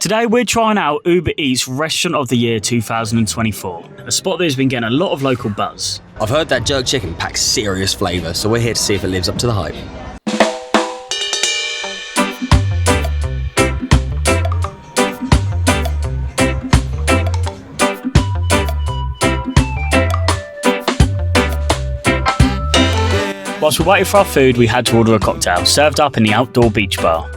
Today we're trying out Uber Eats Restaurant of the Year 2024, a spot that has been getting a lot of local buzz. I've heard that jerk chicken packs serious flavour, so we're here to see if it lives up to the hype. Whilst we waited for our food, we had to order a cocktail, served up in the outdoor beach bar.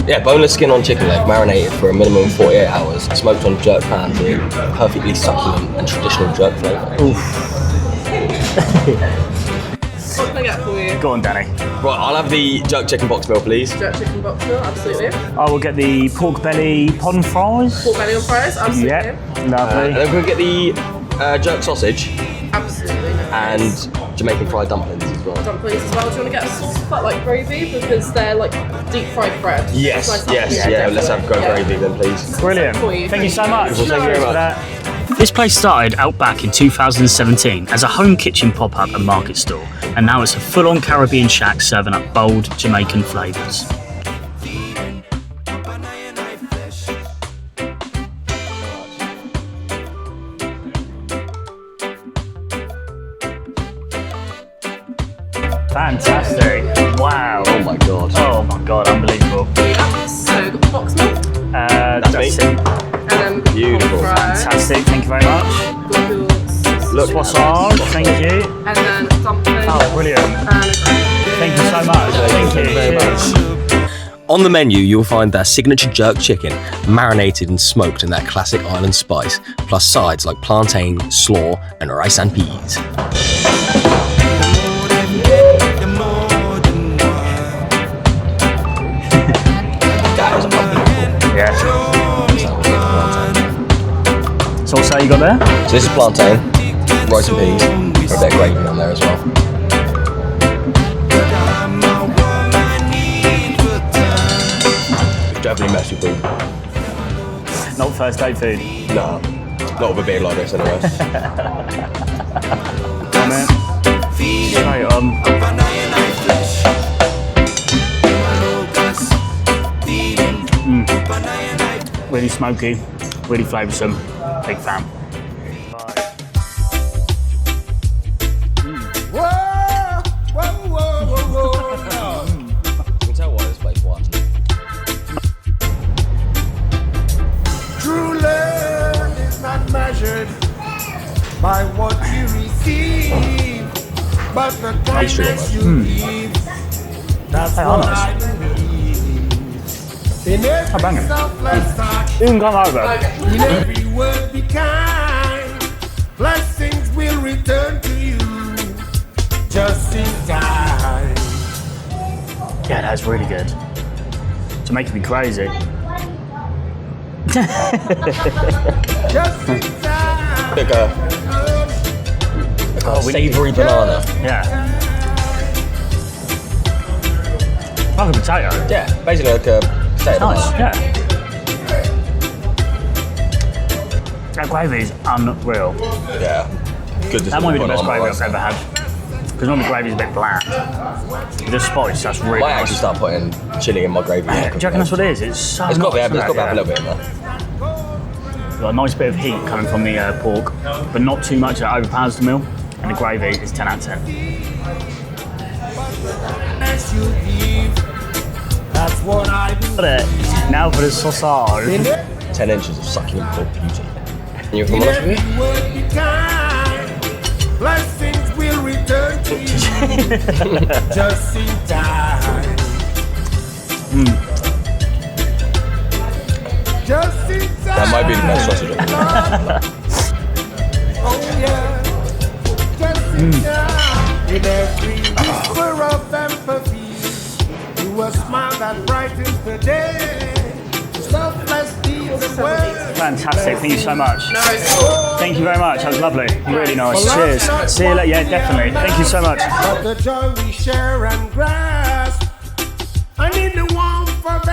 Yeah, boneless skin on chicken leg, marinated for a minimum of 48 hours, smoked on jerk pan for perfectly succulent and traditional jerk flavour. Oof. What can I get for you? Go on, Danny. Right, I'll have the jerk chicken box meal, please. Jerk chicken box meal, absolutely. I will get the pork belly pod and fries. Pork belly on fries, absolutely. Yep, lovely. And then we'll get the jerk sausage Absolutely. Nice. and Jamaican fried dumplings as well. Dumplings as well. Do you want to get a sauce with that, like gravy? Because they're like deep fried bread. Yes, Nice yes, stuff. yeah, let's have go gravy then, please. Brilliant. For you. Thank you so much. Thank you very Cheers for much. that. This place started out back in 2017 as a home kitchen pop-up and market store, and now it's a full-on Caribbean shack serving up bold Jamaican flavours. Fantastic. Wow. Oh my god. Oh my god, unbelievable. Yeah, so got the box milk, That's me. it. and then Beautiful. fries, Fantastic, thank you very much. got your Look, Croissant, thank you. and then dumplings, Oh, brilliant. and a gravy. Thank you so much. Thank you. very Cheers. On the menu, you'll find their signature jerk chicken, marinated and smoked in that classic island spice, plus sides like plantain, slaw, and rice and peas. That is unbelievable. Yeah. So what's that you got there? So this is plantain, rice and peas, with a bit of gravy on there as well. Definitely messy food. Not first date food. No, not with a beer like this anyway. Come in. Straight on. Really smoky, really flavoursome. Big fan. You can tell why this place won. True love is not measured by what you receive, but the kindness you give. That's Hey, what nice. I believe. In every banging. selfless act, You can come over. in every word be kind. Blessings will return to you just in time. Yeah, that's really good. To make me crazy. Just in time. Like a savoury banana. Yeah. Like a potato. Yeah, basically like a potato Nice, banana. yeah. That gravy is unreal. Yeah. Good. That might be the best gravy I've ever had. Because normally gravy's a bit bland. The spice, that's really I might actually nice. start putting chili in my gravy. Do you reckon that's what it is? It's so It's got to nice, have, it's got to isn't have a it? little bit in there. Got a nice bit of heat coming from the pork, but not too much that overpowers the meal. And the gravy is 10 out of 10. As you give, that's what I believe. Got it. Now for the sausage. 10 inches of succulent pork beauty. And you can In honest with every me? word be kind. Blessings will return to you just in time. Just in time. That might be the best sausage I've ever had. Oh yeah. Just in time. In every a smile that brightens the day. Selfless deeds and words. Fantastic, thank you so much. Thank you very much, that was lovely. Really nice. Cheers. See you later. Yeah, definitely. Thank you so much. Of the joy we share and grasp. And in the warmth of